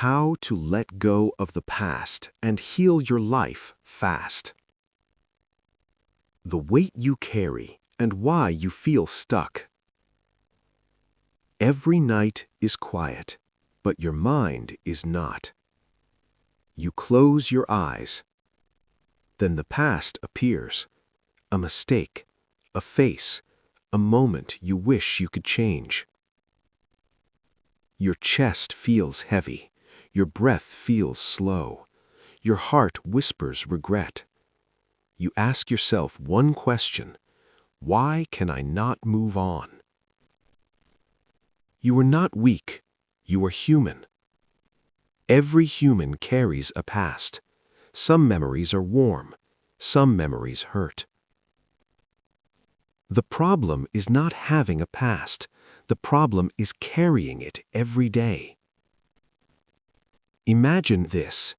How to let go of the past and heal your life fast. The weight you carry and why you feel stuck. Every night is quiet, but your mind is not. You close your eyes. Then the past appears. A mistake, a face, a moment you wish you could change. Your chest feels heavy. Your breath feels slow. Your heart whispers regret. You ask yourself one question: why can I not move on? You are not weak. You are human. Every human carries a past. Some memories are warm. Some memories hurt. The problem is not having a past. The problem is carrying it every day. Imagine this.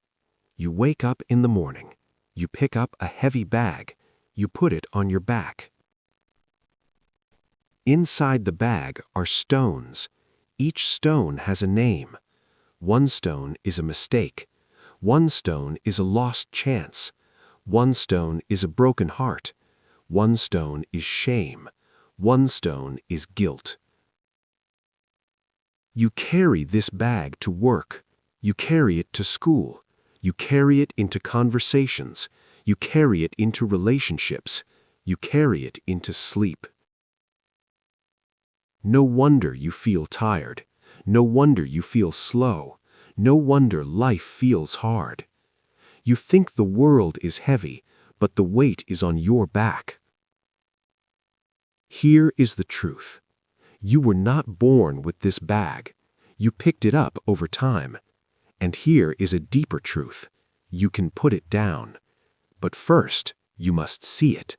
You wake up in the morning. You pick up a heavy bag. You put it on your back. Inside the bag are stones. Each stone has a name. One stone is a mistake. One stone is a lost chance. One stone is a broken heart. One stone is shame. One stone is guilt. You carry this bag to work. You carry it to school. You carry it into conversations. You carry it into relationships. You carry it into sleep. No wonder you feel tired. No wonder you feel slow. No wonder life feels hard. You think the world is heavy, but the weight is on your back. Here is the truth. You were not born with this bag. You picked it up over time. And here is a deeper truth. You can put it down. But first, you must see it.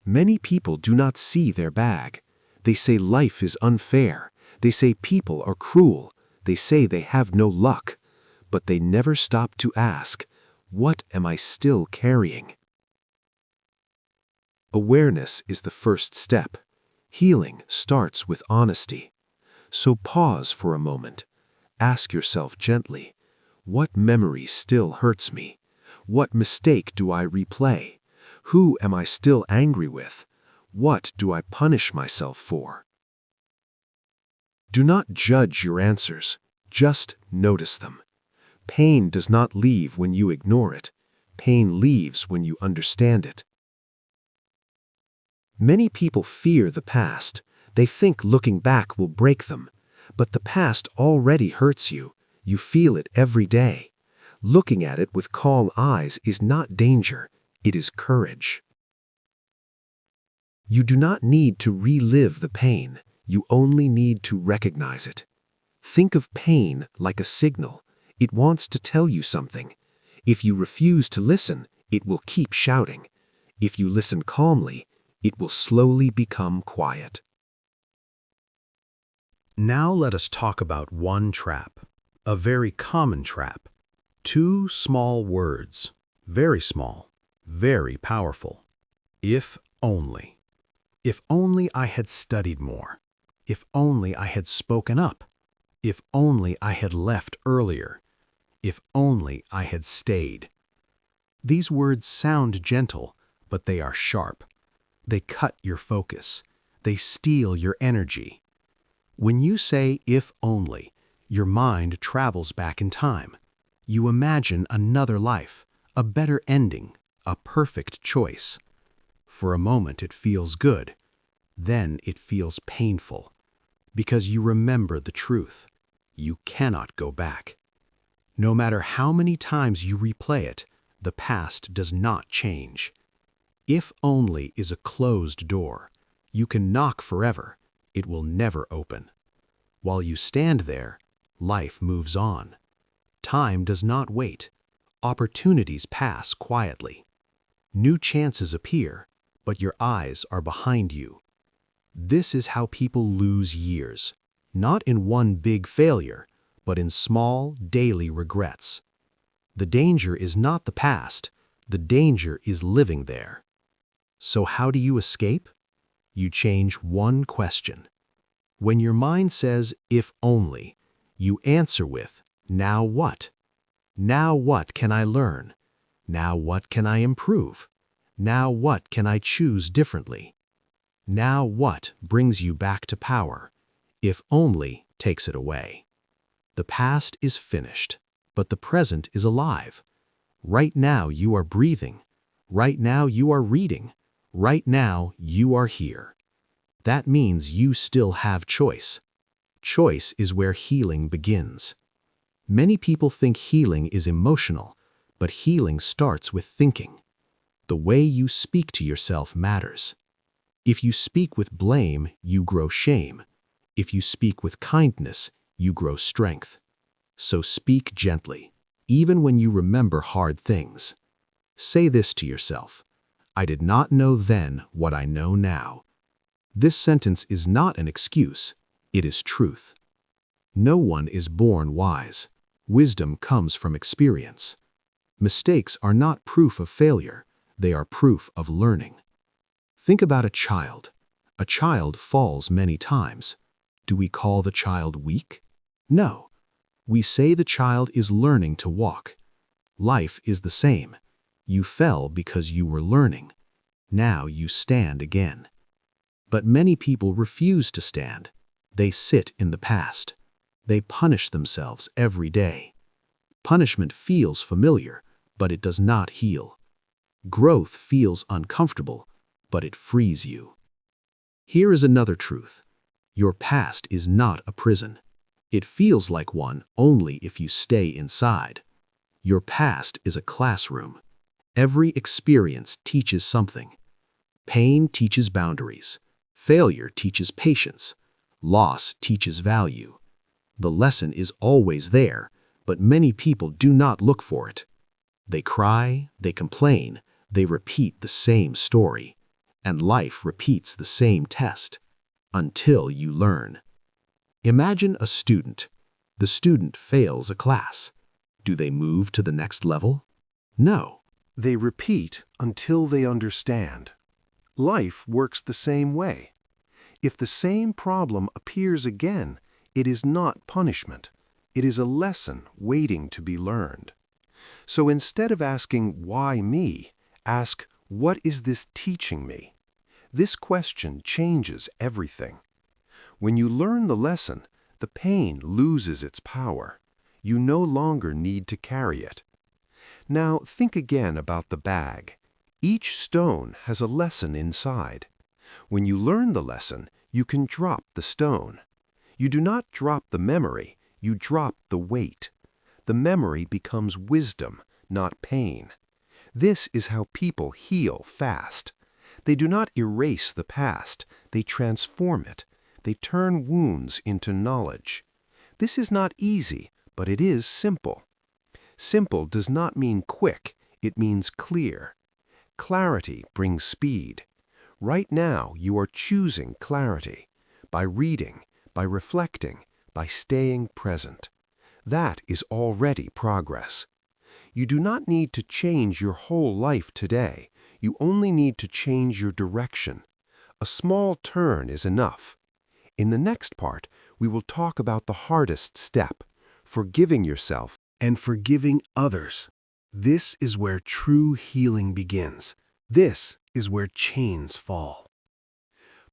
Many people do not see their bag. They say life is unfair. They say people are cruel. They say they have no luck. But they never stop to ask, what am I still carrying? Awareness is the first step. Healing starts with honesty. So pause for a moment. Ask yourself gently, what memory still hurts me? What mistake do I replay? Who am I still angry with? What do I punish myself for? Do not judge your answers. Just notice them. Pain does not leave when you ignore it. Pain leaves when you understand it. Many people fear the past. They think looking back will break them. But the past already hurts you. You feel it every day. Looking at it with calm eyes is not danger. It is courage. You do not need to relive the pain. You only need to recognize it. Think of pain like a signal. It wants to tell you something. If you refuse to listen, it will keep shouting. If you listen calmly, it will slowly become quiet. Now let us talk about one trap, a very common trap. Two small words, very small, very powerful. If only. If only I had studied more. If only I had spoken up. If only I had left earlier. If only I had stayed. These words sound gentle, but they are sharp. They cut your focus. They steal your energy. When you say if only, your mind travels back in time. You imagine another life, a better ending, a perfect choice. For a moment it feels good. Then it feels painful. Because you remember the truth. You cannot go back. No matter how many times you replay it, the past does not change. If only is a closed door. You can knock forever. It will never open. While you stand there, life moves on. Time does not wait. Opportunities pass quietly. New chances appear, but your eyes are behind you. This is how people lose years, not in one big failure, but in small, daily regrets. The danger is not the past. The danger is living there. So how do you escape? You change one question. When your mind says, if only, You answer with, "Now what? Now what can I learn? Now what can I improve? Now what can I choose differently?" Now what brings you back to power? If only takes it away. The past is finished, but the present is alive. Right now you are breathing. Right now you are reading. Right now you are here. That means you still have choice. Choice is where healing begins. Many people think healing is emotional, but healing starts with thinking. The way you speak to yourself matters. If you speak with blame, you grow shame. If you speak with kindness, you grow strength. So speak gently, even when you remember hard things. Say this to yourself: "I did not know then what I know now." This sentence is not an excuse, it is truth. No one is born wise. Wisdom comes from experience. Mistakes are not proof of failure, they are proof of learning. Think about a child. A child falls many times. Do we call the child weak? No. We say the child is learning to walk. Life is the same. You fell because you were learning. Now you stand again. But many people refuse to stand. They sit in the past. They punish themselves every day. Punishment feels familiar, but it does not heal. Growth feels uncomfortable, but it frees you. Here is another truth. Your past is not a prison. It feels like one only if you stay inside. Your past is a classroom. Every experience teaches something. Pain teaches boundaries. Failure teaches patience. Loss teaches value. The lesson is always there, but many people do not look for it. They cry, they complain, they repeat the same story. And life repeats the same test, until you learn. Imagine a student. The student fails a class. Do they move to the next level? No. They repeat until they understand. Life works the same way. If the same problem appears again, it is not punishment. It is a lesson waiting to be learned. So instead of asking, "Why me?" ask, "What is this teaching me?" This question changes everything. When you learn the lesson, the pain loses its power. You no longer need to carry it. Now think again about the bag. Each stone has a lesson inside. When you learn the lesson, you can drop the stone. You do not drop the memory, you drop the weight. The memory becomes wisdom, not pain. This is how people heal fast. They do not erase the past, they transform it. They turn wounds into knowledge. This is not easy, but it is simple. Simple does not mean quick, it means clear. Clarity brings speed. Right now, you are choosing clarity by reading, by reflecting, by staying present. That is already progress. You do not need to change your whole life today. You only need to change your direction. A small turn is enough. In the next part, we will talk about the hardest step, forgiving yourself and forgiving others. This is where true healing begins. This is where chains fall.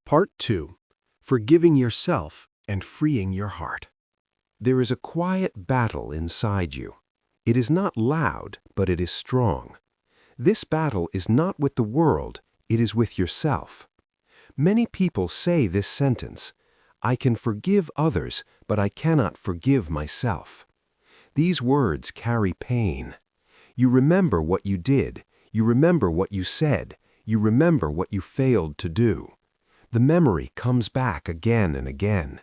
Part 2. Forgiving yourself and freeing your heart. There is a quiet battle inside you. It is not loud, but it is strong. This battle is not with the world, it is with yourself. Many people say this sentence, "I can forgive others, but I cannot forgive myself." These words carry pain. You remember what you did, you remember what you said, you remember what you failed to do. The memory comes back again and again.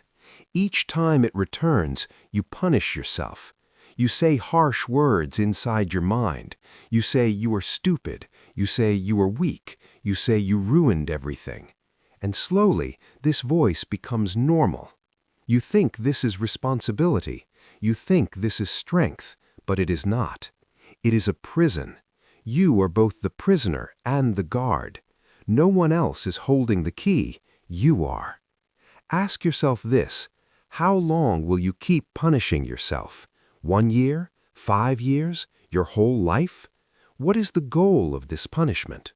Each time it returns, you punish yourself. You say harsh words inside your mind. You say you are stupid. You say you are weak. You say you ruined everything. And slowly, this voice becomes normal. You think this is responsibility. You think this is strength, but it is not. It is a prison. You are both the prisoner and the guard. No one else is holding the key. You are. Ask yourself this: How long will you keep punishing yourself? 1 year? 5 years? Your whole life? What is the goal of this punishment?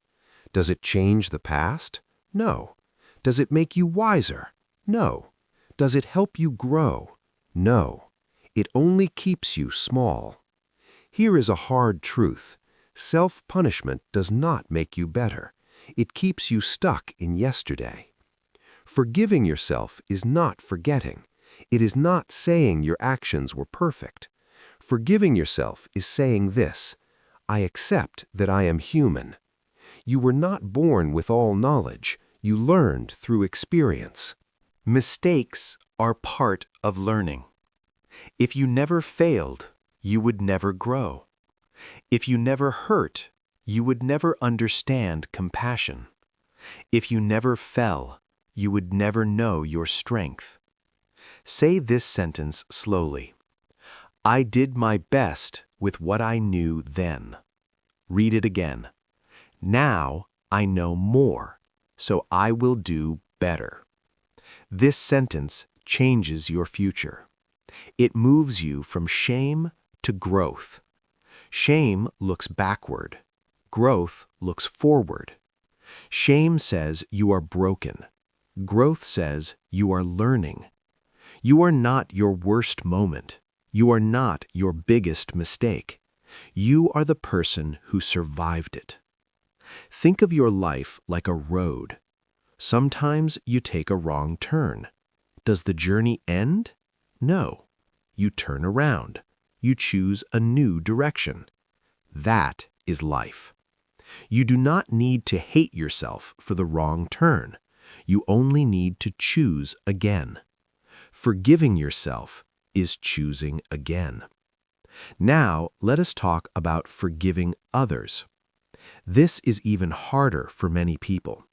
Does it change the past? No. Does it make you wiser? No. Does it help you grow? No. It only keeps you small. Here is a hard truth. Self-punishment does not make you better. It keeps you stuck in yesterday. Forgiving yourself is not forgetting. It is not saying your actions were perfect. Forgiving yourself is saying this: I accept that I am human. You were not born with all knowledge. You learned through experience. Mistakes are part of learning. If you never failed, you would never grow. If you never hurt, you would never understand compassion. If you never fell, you would never know your strength. Say this sentence slowly. I did my best with what I knew then. Read it again. Now I know more, so I will do better. This sentence changes your future. It moves you from shame to growth. Shame looks backward. Growth looks forward. Shame says you are broken. Growth says you are learning. You are not your worst moment. You are not your biggest mistake. You are the person who survived it. Think of your life like a road. Sometimes you take a wrong turn. Does the journey end? No. You turn around. You choose a new direction. That is life. You do not need to hate yourself for the wrong turn. You only need to choose again. Forgiving yourself is choosing again. Now, let us talk about forgiving others. This is even harder for many people,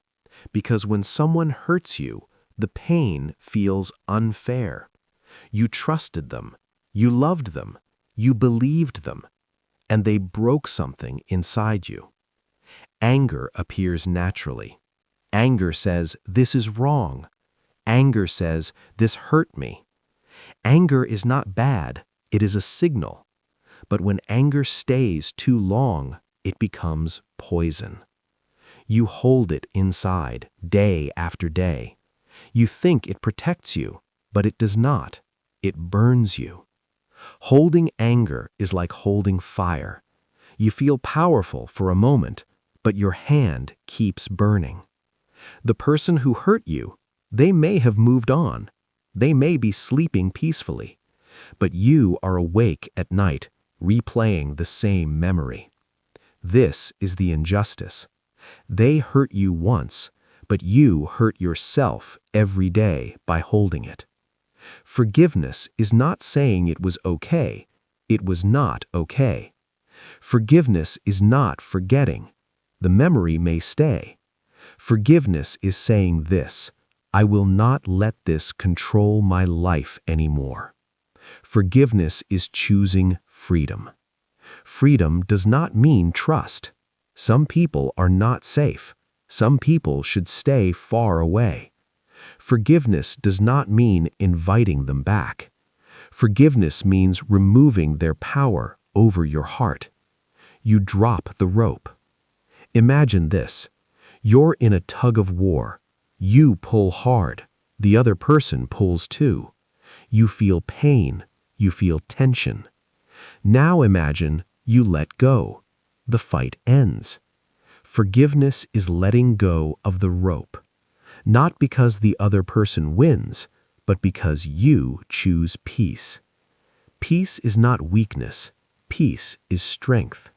because when someone hurts you, the pain feels unfair. You trusted them, you loved them, you believed them, and they broke something inside you. Anger appears naturally. Anger says, this is wrong. Anger says, this hurt me. Anger is not bad, it is a signal. But when anger stays too long, it becomes poison. You hold it inside, day after day. You think it protects you, but it does not. It burns you. Holding anger is like holding fire. You feel powerful for a moment, but your hand keeps burning. The person who hurt you, they may have moved on. They may be sleeping peacefully, but you are awake at night, replaying the same memory. This is the injustice. They hurt you once, but you hurt yourself every day by holding it. Forgiveness is not saying it was okay. It was not okay. Forgiveness is not forgetting. The memory may stay. Forgiveness is saying this: I will not let this control my life anymore. Forgiveness is choosing freedom. Freedom does not mean trust. Some people are not safe. Some people should stay far away. Forgiveness does not mean inviting them back. Forgiveness means removing their power over your heart. You drop the rope. Imagine this. You're in a tug of war. You pull hard. The other person pulls too. You feel pain. You feel tension. Now imagine you let go. The fight ends. Forgiveness is letting go of the rope. Not because the other person wins, but because you choose peace. Peace is not weakness. Peace is strength.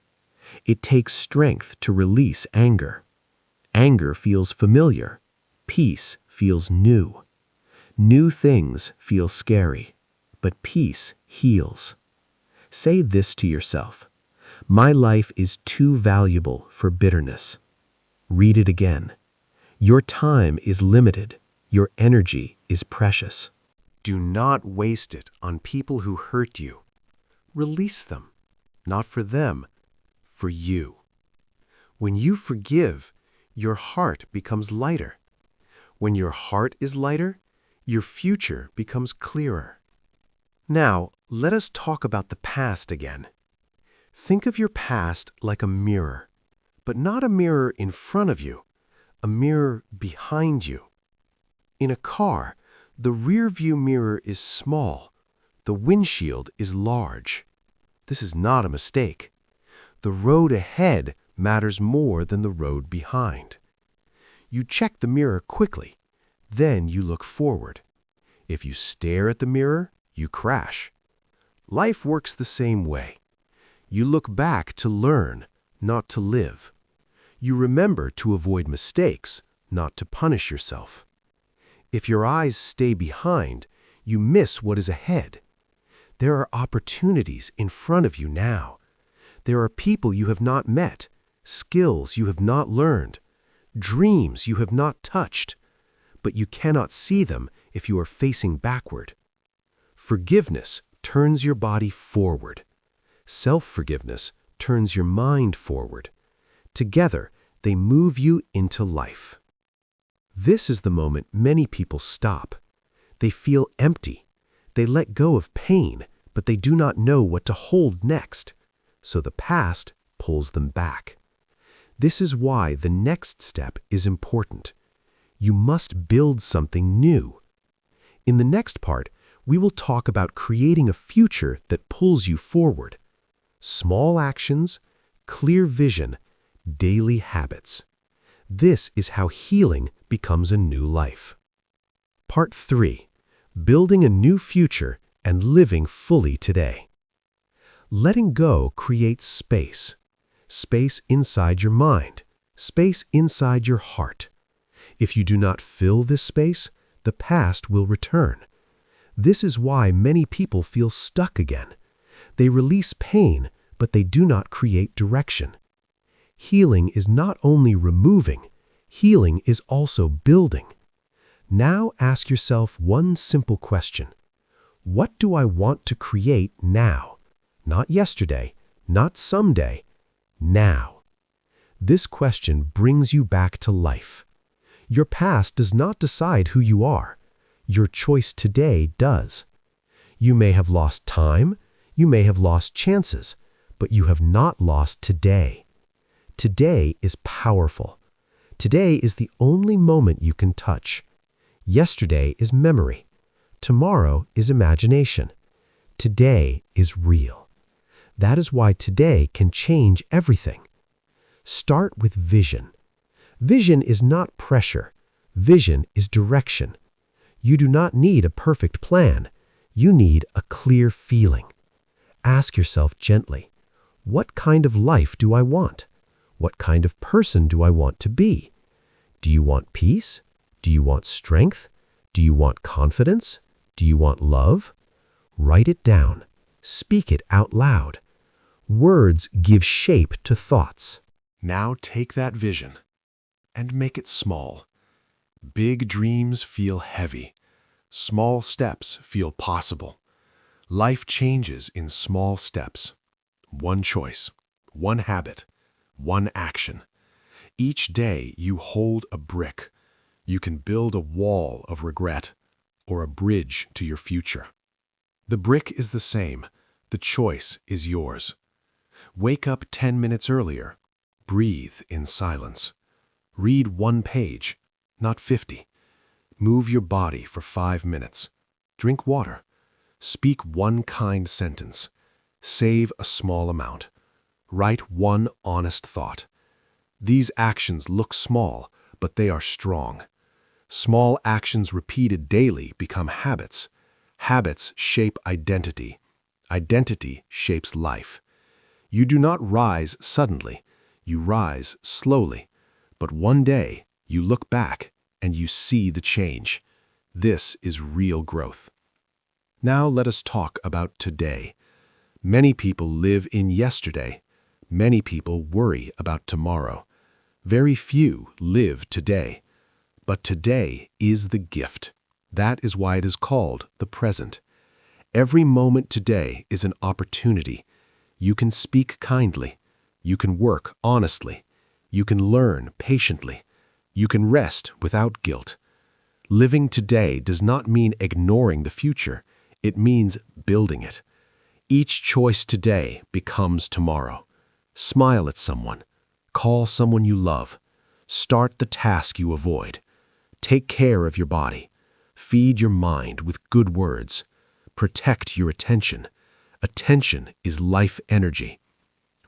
It takes strength to release anger. Anger feels familiar. Peace feels new. New things feel scary, but peace heals. Say this to yourself: my life is too valuable for bitterness. Read it again. Your time is limited. Your energy is precious. Do not waste it on people who hurt you. Release them, not for them, for you. When you forgive, your heart becomes lighter. When your heart is lighter, your future becomes clearer. Now, let us talk about the past again. Think of your past like a mirror, but not a mirror in front of you, a mirror behind you. In a car, the rear-view mirror is small, the windshield is large. This is not a mistake. The road ahead matters more than the road behind. You check the mirror quickly, then you look forward. If you stare at the mirror, you crash. Life works the same way. You look back to learn, not to live. You remember to avoid mistakes, not to punish yourself. If your eyes stay behind, you miss what is ahead. There are opportunities in front of you now. There are people you have not met, skills you have not learned, dreams you have not touched, but you cannot see them if you are facing backward. Forgiveness turns your body forward. Self-forgiveness turns your mind forward. Together, they move you into life. This is the moment many people stop. They feel empty. They let go of pain, but they do not know what to hold next. So the past pulls them back. This is why the next step is important. You must build something new. In the next part, we will talk about creating a future that pulls you forward. Small actions, clear vision, daily habits. This is how healing becomes a new life. Part 3. Building a new future and living fully today. Letting go creates space. Space inside your mind, space inside your heart. If you do not fill this space, the past will return. This is why many people feel stuck again. They release pain, but they do not create direction. Healing is not only removing, healing is also building. Now ask yourself one simple question. What do I want to create now? Not yesterday, not someday, now. This question brings you back to life. Your past does not decide who you are. Your choice today does. You may have lost time, you may have lost chances, but you have not lost today. Today is powerful. Today is the only moment you can touch. Yesterday is memory. Tomorrow is imagination. Today is real. That is why today can change everything. Start with vision. Vision is not pressure. Vision is direction. You do not need a perfect plan. You need a clear feeling. Ask yourself gently, what kind of life do I want? What kind of person do I want to be? Do you want peace? Do you want strength? Do you want confidence? Do you want love? Write it down. Speak it out loud. Words give shape to thoughts. Now take that vision and make it small. Big dreams feel heavy. Small steps feel possible. Life changes in small steps. One choice, one habit, one action. Each day you hold a brick. You can build a wall of regret or a bridge to your future. The brick is the same. The choice is yours. Wake up 10 minutes earlier. Breathe in silence. Read one page, not 50. Move your body for 5 minutes. Drink water. Speak one kind sentence. Save a small amount. Write one honest thought. These actions look small, but they are strong. Small actions repeated daily become habits. Habits shape identity. Identity shapes life. You do not rise suddenly. You rise slowly. But one day, you look back and you see the change. This is real growth. Now let us talk about today. Many people live in yesterday. Many people worry about tomorrow. Very few live today. But today is the gift. That is why it is called the present. Every moment today is an opportunity. You can speak kindly. You can work honestly. You can learn patiently. You can rest without guilt. Living today does not mean ignoring the future. It means building it. Each choice today becomes tomorrow. Smile at someone. Call someone you love. Start the task you avoid. Take care of your body. Feed your mind with good words. Protect your attention. Attention is life energy.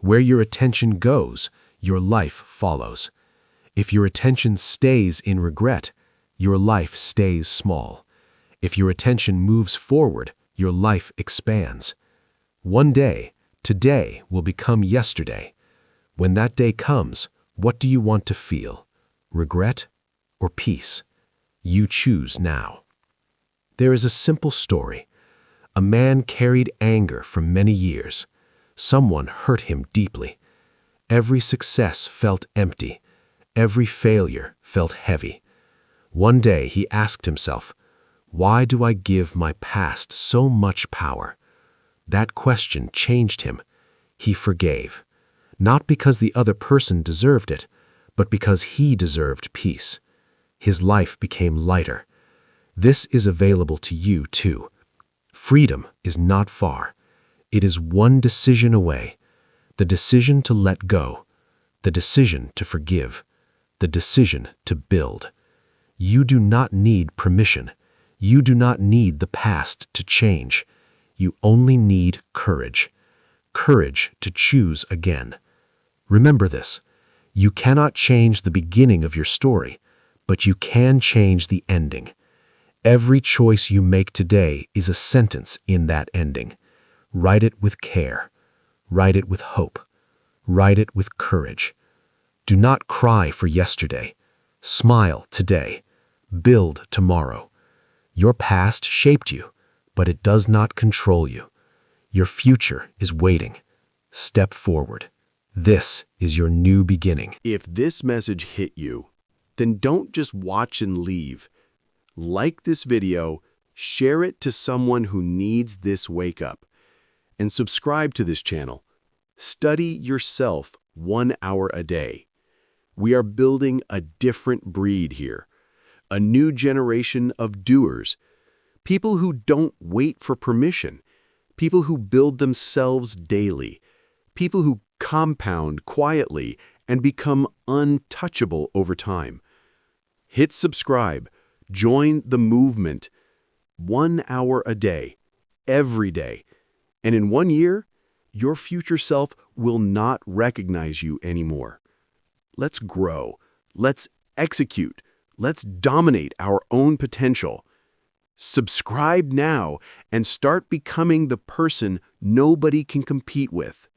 Where your attention goes, your life follows. If your attention stays in regret, your life stays small. If your attention moves forward, your life expands. One day, today will become yesterday. When that day comes, what do you want to feel? Regret or peace? You choose now. There is a simple story. A man carried anger for many years. Someone hurt him deeply. Every success felt empty. Every failure felt heavy. One day he asked himself, "Why do I give my past so much power?" That question changed him. He forgave. Not because the other person deserved it, but because he deserved peace. His life became lighter. This is available to you too. Freedom is not far. It is one decision away. The decision to let go. The decision to forgive. The decision to build. You do not need permission. You do not need the past to change. You only need courage. Courage to choose again. Remember this. You cannot change the beginning of your story, but you can change the ending. Every choice you make today is a sentence in that ending. Write it with care. Write it with hope. Write it with courage. Do not cry for yesterday. Smile today. Build tomorrow. Your past shaped you, but it does not control you. Your future is waiting. Step forward. This is your new beginning. If this message hit you, then don't just watch and leave. Like this video, share it to someone who needs this wake-up, and subscribe to this channel. Study yourself 1 hour a day. We are building a different breed here, a new generation of doers, people who don't wait for permission, people who build themselves daily, people who compound quietly and become untouchable over time. Hit subscribe. Join the movement. 1 hour a day, every day. And in 1 year, your future self will not recognize you anymore. Let's grow. Let's execute. Let's dominate our own potential. Subscribe now and start becoming the person nobody can compete with.